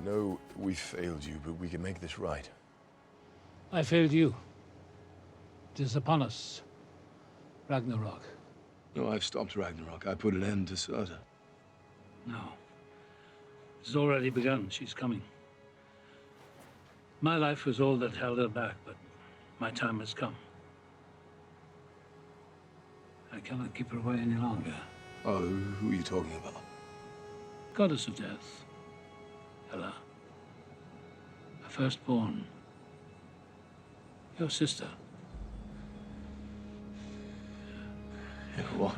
I know we failed you, but we can make this right. I failed you. It is upon us. Ragnarok. No, I've stopped Ragnarok. I put an end to Surta. No. It's already begun. She's coming. My life was all that held her back, but my time has come. I cannot keep her away any longer. Oh, who are you talking about? Goddess of death. Hela. Her firstborn. Your sister. What?